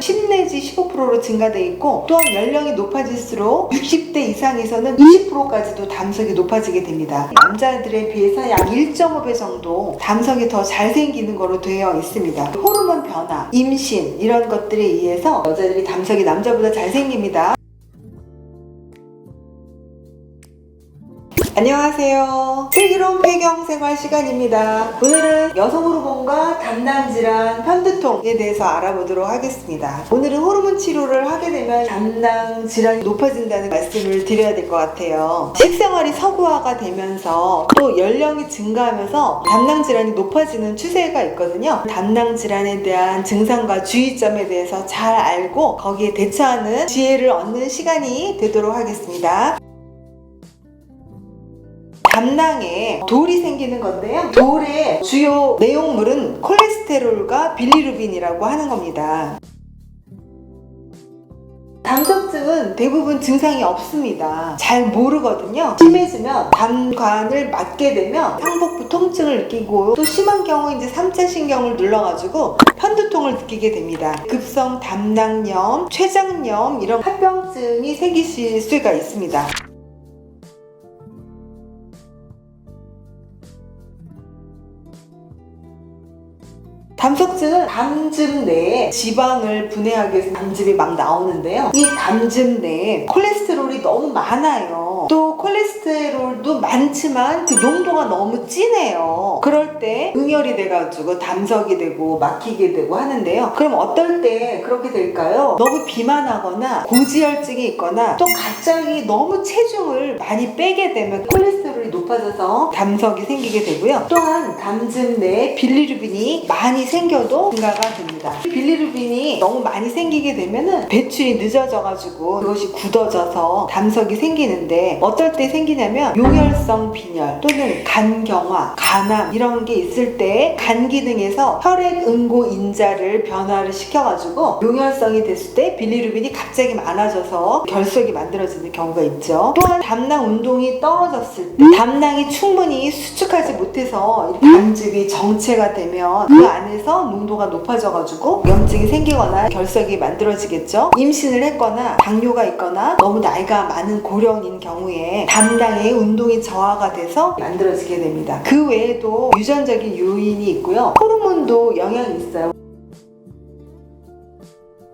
10 내지 15%로 증가되어 있고, 또한 연령이 높아질수록 60대 이상에서는 20%까지도 담석이 높아지게 됩니다. 남자들에 비해서 약 1.5배 정도 담석이 더 잘 생기는 거로 되어 있습니다. 호르몬 변화, 임신 이런 것들에 의해서 여자들이 담석이 남자보다 잘 생깁니다. 안녕하세요. 슬기로운 폐경생활 시간입니다. 오늘은 여성 호르몬과 담낭 질환, 편두통에 대해서 알아보도록 하겠습니다. 오늘은 호르몬 치료를 하게 되면 담낭 질환이 높아진다는 말씀을 드려야 될 것 같아요. 식생활이 서구화가 되면서 또 연령이 증가하면서 담낭 질환이 높아지는 추세가 있거든요. 담낭 질환에 대한 증상과 주의점에 대해서 잘 알고 거기에 대처하는 지혜를 얻는 시간이 되도록 하겠습니다. 담낭에 돌이 생기는 건데요. 돌의 주요 내용물은 콜레스테롤과 빌리루빈이라고 하는 겁니다. 담석증은 대부분 증상이 없습니다. 잘 모르거든요. 심해지면 담관을 맞게 되면 상복부 통증을 느끼고, 또 심한 경우 이제 3차 신경을 눌러가지고 편두통을 느끼게 됩니다. 급성 담낭염, 췌장염 이런 합병증이 생기실 수가 있습니다. 담석증은 담즙 내에 지방을 분해하기 위해서 담즙이 막 나오는데요. 이 담즙 내에 콜레스테롤이 너무 많아요. 또 콜레스테롤도 많지만 그 농도가 너무 진해요. 그럴 때 응혈이 돼가지고 담석이 되고 막히게 되고 하는데요. 그럼 어떨 때 그렇게 될까요? 너무 비만하거나 고지혈증이 있거나, 또 갑자기 너무 체중을 많이 빼게 되면 콜레스테롤이 높아져서 담석이 생기게 되고요. 또한 담즙 내에 빌리루빈이 많이 생겨도 증가가 됩니다. 빌리루빈이 너무 많이 생기게 되면은 배출이 늦어져가지고 그것이 굳어져서 담석이 생기는데, 어떨 때 생기냐면 용혈성 빈혈 또는 간경화, 간암 이런 게 있을 때 간 기능에서 혈액 응고 인자를 변화를 시켜가지고 용혈성이 됐을 때 빌리루빈이 갑자기 많아져서 결석이 만들어지는 경우가 있죠. 또한 담낭 운동이 떨어졌을 때, 담낭이 충분히 수축하지 못해서 담즙이 정체가 되면 그 안에서 농도가 높아져가지고 염증이 생기거나 결석이 만들어지겠죠. 임신을 했거나 당뇨가 있거나 너무 나이가 많은 고령인 경우에 담낭의 운동이 저하가 돼서 만들어지게 됩니다. 그 외에도 유전적인 요인이 있고요. 호르몬도 영향이 있어요.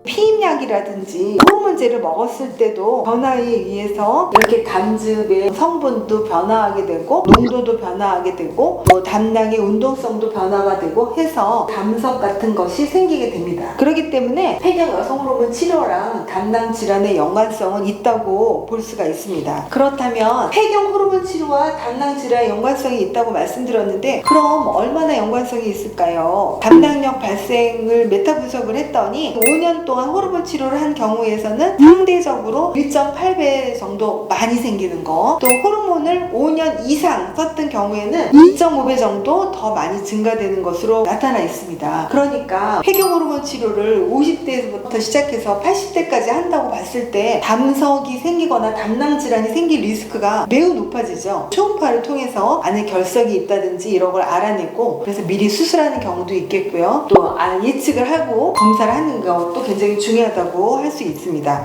피임약이라든지 호르몬제를 먹었을 때도 변화에 의해서 이렇게 담즙의 성분도 변화하게 되고, 농도도 변화하게 되고, 또 담낭의 운동성도 변화가 되고 해서 담석 같은 것이 생기게 됩니다. 그렇기 때문에 폐경 여성 호르몬 치료랑 담낭 질환의 연관성은 있다고 볼 수가 있습니다. 그렇다면 폐경 호르몬 치료와 담낭 질환의 연관성이 있다고 말씀드렸는데, 그럼 얼마나 연관성이 있을까요? 담낭염 발생을 메타 분석을 했더니 5년 동안 호르몬 치료를 한 경우에서는 상대적으로 1.8배 정도 많이 생기는 거, 또 호르몬을 5년 이상 썼던 경우에는 2.5배 정도 더 많이 증가되는 것으로 나타나 있습니다. 그러니까 폐경 호르몬 치료를 50대부터 시작해서 80대까지 한다고 봤을 때 담석이 생기거나 담낭 질환이 생길 리스크가 매우 높아지죠. 초음파를 통해서 안에 결석이 있다든지 이런 걸 알아내고, 그래서 미리 수술하는 경우도 있겠고요. 또 예측을 하고 검사를 하는 것도 굉장히 중요하다고 할 수 있습니다.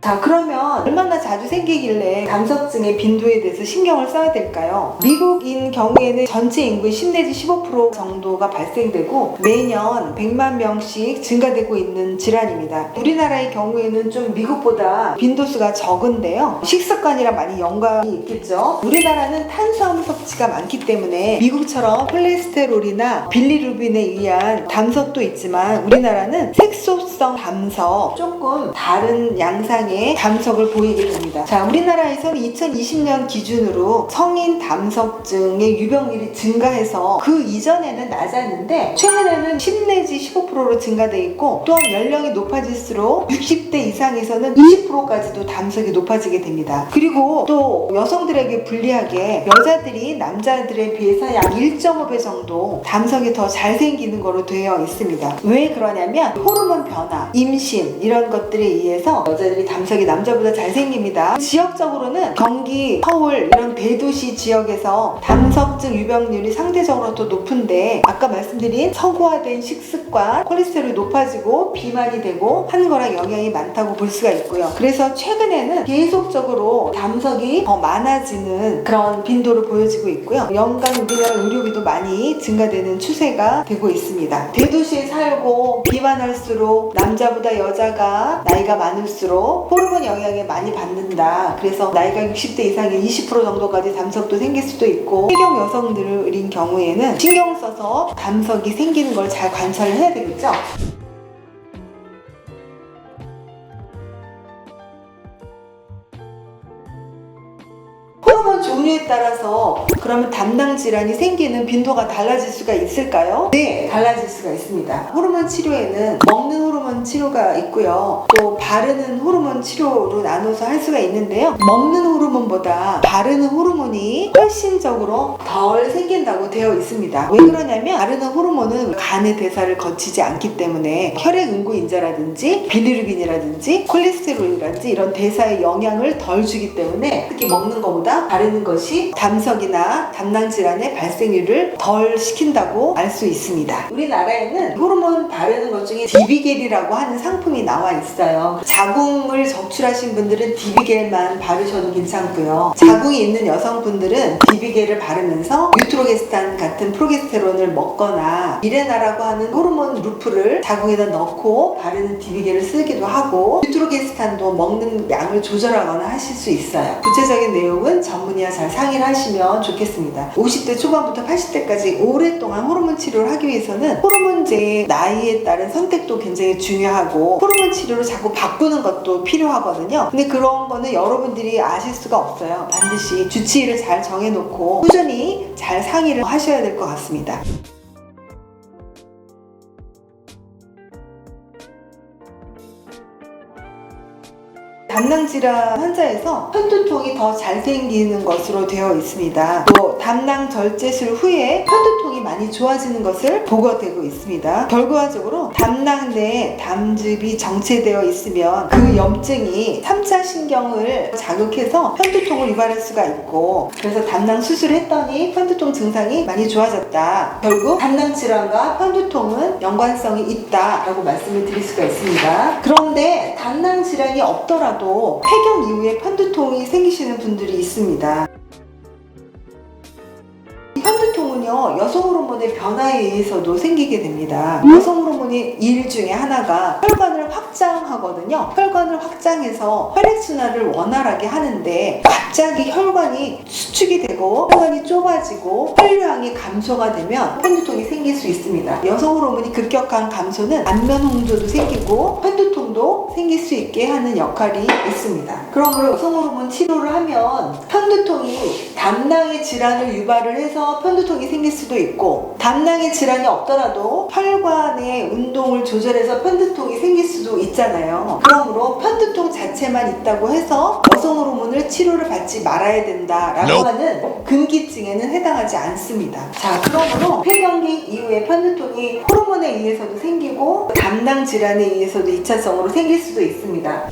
자, 그러면 얼마나 자주 생기길래 담석증의 빈도에 대해서 신경을 써야 될까요? 미국인 경우에는 전체 인구의 10 내지 15% 정도가 발생되고 매년 100만 명씩 증가되고 있는 질환입니다. 우리나라의 경우에는 좀 미국보다 빈도수가 적은데요. 식습관이랑 많이 연관이 있겠죠. 우리나라는 탄수화물 섭취가 많기 때문에 미국처럼 콜레스테롤이나 빌리루빈에 의한 담석도 있지만, 우리나라는 색소성 담석, 조금 다른 양상의 담석을 보이게 됩니다. 자, 우리나라에서는 2020년 기준으로 성인 담석증의 유병률이 증가해서 그 이전에는 낮았는데 최근에는 10 내지 15%로 증가되어 있고, 또한 연령이 높아질수록 60대 이상에서는 20%까지도 담석이 높아지게 됩니다. 그리고 또 여성들에게 불리하게 여자들이 남자들에 비해서 약 1.5배 정도 담석이 더 잘 생기는 거로 되어 있습니다. 왜 그러냐면 호르몬 변화, 임신 이런 것들에 의해서 여자들이 담 담석이 남자보다 잘생깁니다. 지역적으로는 경기, 서울 이런 대도시 지역에서 담석증 유병률이 상대적으로 더 높은데 아까 말씀드린 서구화된 식습관, 콜레스테롤이 높아지고 비만이 되고 하는 거랑 영향이 많다고 볼 수가 있고요. 그래서 최근에는 계속적으로 담석이 더 많아지는 그런 빈도를 보여지고 있고요. 연간 우리나라 의료비도 많이 증가되는 추세가 되고 있습니다. 대도시에 살고 비만할수록 남자보다 여자가 나이가 많을수록 호르몬 영향에 많이 받는다. 그래서 나이가 60대 이상의 20% 정도까지 담석도 생길 수도 있고, 폐경 여성들인 경우에는 신경 써서 담석이 생기는 걸 잘 관찰을 해야 되겠죠. 호르몬 종류에 따라서 그러면 담낭 질환이 생기는 빈도가 달라질 수가 있을까요? 네, 달라질 수가 있습니다. 호르몬 치료에는 먹는 호르몬 치료가 있고요. 또 바르는 호르몬 치료로 나눠서 할 수가 있는데요. 먹는 호르몬보다 바르는 호르몬이 훨씬적으로 덜 생긴다고 되어 있습니다. 왜 그러냐면 바르는 호르몬은 간의 대사를 거치지 않기 때문에 혈액 응고인자라든지 비리루빈이라든지 콜레스테롤이라든지 이런 대사에 영향을 덜 주기 때문에 특히 먹는 것보다 바르는 것이 담석이나 담낭 질환의 발생률을 덜 시킨다고 알 수 있습니다. 우리나라에는 호르몬 바르는 것 중에 디비겔이라고 하는 상품이 나와 있어요. 자궁을 적출하신 분들은 디비겔만 바르셔도 괜찮고요. 자궁이 있는 여성분들은 디비겔을 바르면서 유트로게스탄 같은 프로게스테론을 먹거나 미레나라고 하는 호르몬 루프를 자궁에다 넣고 바르는 디비겔을 쓰기도 하고, 유트로게스탄도 먹는 양을 조절하거나 하실 수 있어요. 구체적인 내용은 전문의와 잘 상의를 하시면 좋겠습니다. 50대 초반부터 80대까지 오랫동안 호르몬 치료를 하기 위해서는 호르몬제의 나이에 따른 선택도 굉장히 중요하고, 호르몬 치료를 자꾸 바꾸는 것도 필요하거든요. 근데 그런 거는 여러분들이 아실 수가 없어요. 반드시 주치의를 잘 정해놓고 꾸준히 잘 상의를 하셔야 될 것 같습니다. 담낭 질환 환자에서 편두통이 더 잘 생기는 것으로 되어 있습니다. 또 담낭 절제술 후에 편두통이 많이 좋아지는 것을 보고되고 있습니다. 결과적으로 담낭 내에 담즙이 정체되어 있으면 그 염증이 3차 신경을 자극해서 편두통을 유발할 수가 있고, 그래서 담낭 수술을 했더니 편두통 증상이 많이 좋아졌다. 결국 담낭 질환과 편두통은 연관성이 있다라고 말씀을 드릴 수가 있습니다. 그런데 담낭 질환이 없더라도 폐경 이후에 편두통이 생기시는 분들이 있습니다. 편두통은요, 여성 호르몬의 변화에 의해서도 생기게 됩니다. 여성 호르몬의 일 중에 하나가 혈관을 확장하거든요. 혈관을 확장해서 혈액순환을 원활하게 하는데 갑자기 혈관이 수축이 되고 혈관이 좁아지고 혈류량이 감소가 되면 편두통이 생길 수 있습니다. 여성 호르몬이 급격한 감소는 안면 홍조도 생기고 편두통도 생길 수 있게 하는 역할이 있습니다. 그러므로 여성 호르몬 치료를 하면 편두통이 담낭의 질환을 유발을 해서 편두통이 생길 수도 있고, 담낭의 질환이 없더라도 혈관의 운동을 조절해서 편두통이 생길 수도 있잖아요. 그러므로 편두통 자체만 있다고 해서 여성 호르몬을 치료를 받지 말아야 된다라고 하는 금기증에는 해당하지 않습니다. 자, 그러므로 폐경기 이후에 편두통이 호르몬에 의해서도 생기고 담낭 질환에 의해서도 2차성으로 생길 수도 있습니다.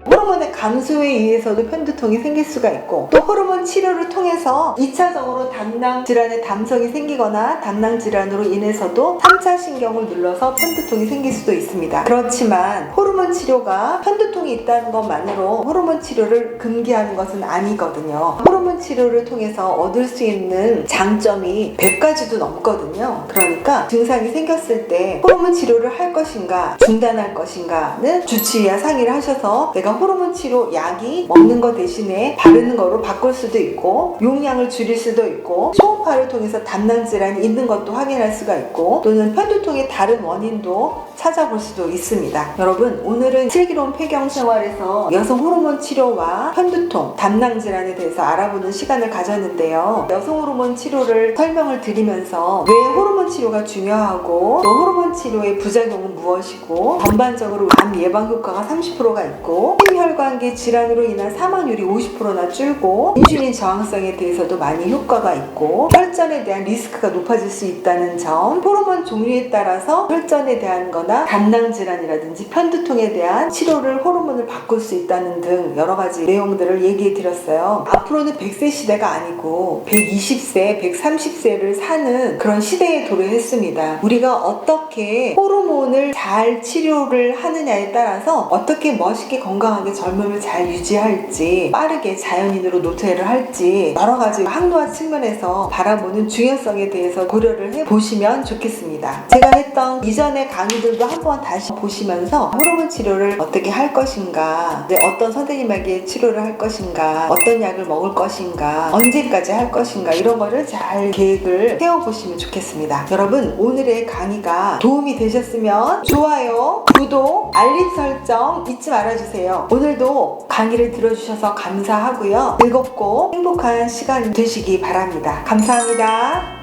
호르몬의 감소에 의해서도 편두통이 생길 수가 있고, 또 호르몬 치료를 통해서 2차적으로 담낭 질환의 담석이 생기거나 담낭 질환으로 인해서도 3차 신경을 눌러서 편두통이 생길 수도 있습니다. 그렇지만 호르몬 치료가 편두통이 있다는 것만으로 호르몬 치료를 금기하는 것은 아니거든요. 호르몬 치료를 통해서 얻을 수 있는 장점이 100가지도 넘거든요. 그러니까 증상이 생겼을 때 호르몬 치료를 할 것인가 중단할 것인가는 주치의와 상의를 하셔서 내가 호르몬 치료 약이 먹는 것 대신에 바르는 거로 바꿀 수도 있고, 용량을 줄일 수도 있고, 초음파를 통해서 담낭 질환이 있는 것도 확인할 수가 있고, 또는 편두통의 다른 원인도 찾아볼 수도 있습니다. 여러분, 오늘은 슬기로운 폐경 일상생활에서 여성 호르몬 치료와 편두통, 담낭 질환에 대해서 알아보는 시간을 가졌는데요. 여성 호르몬 치료를 설명을 드리면서 왜 호르몬 치료가 중요하고 또 호르몬 치료의 부작용은 무엇이고 전반적으로 암 예방 효과가 30%가 있고 심혈관계 질환으로 인한 사망률이 50%나 줄고 인슐린 저항성에 대해서도 많이 효과가 있고 혈전에 대한 리스크가 높아질 수 있다는 점, 호르몬 종류에 따라서 혈전에 대한 거나 담낭 질환이라든지 편두통에 대한 치료를 호르몬을 바꿀 수 있다는 등 여러 가지 내용들을 얘기해 드렸어요. 앞으로는 100세 시대가 아니고 120세, 130세를 사는 그런 시대에 도래했습니다. 우리가 어떻게 호르몬을 잘 치료를 하느냐에 따라서 어떻게 멋있게 건강하게 젊음을 잘 유지할지, 빠르게 자연인으로 노쇠를 할지 여러 가지 항노화 측면에서 바라보는 중요성에 대해서 고려를 해보시면 좋겠습니다. 제가 했던 이전의 강의들도 한번 다시 보시면서 호르몬 치료를 어떻게 할 것인가, 어떤 선생님에게 치료를 할 것인가, 어떤 약을 먹을 것인가, 언제까지 할 것인가, 이런 거를 잘 계획을 세워보시면 좋겠습니다. 여러분, 오늘의 강의가 도움이 되셨으면 좋아요, 구독, 알림 설정 잊지 말아주세요. 오늘도 강의를 들어주셔서 감사하고요. 즐겁고 행복한 시간 되시기 바랍니다. 감사합니다.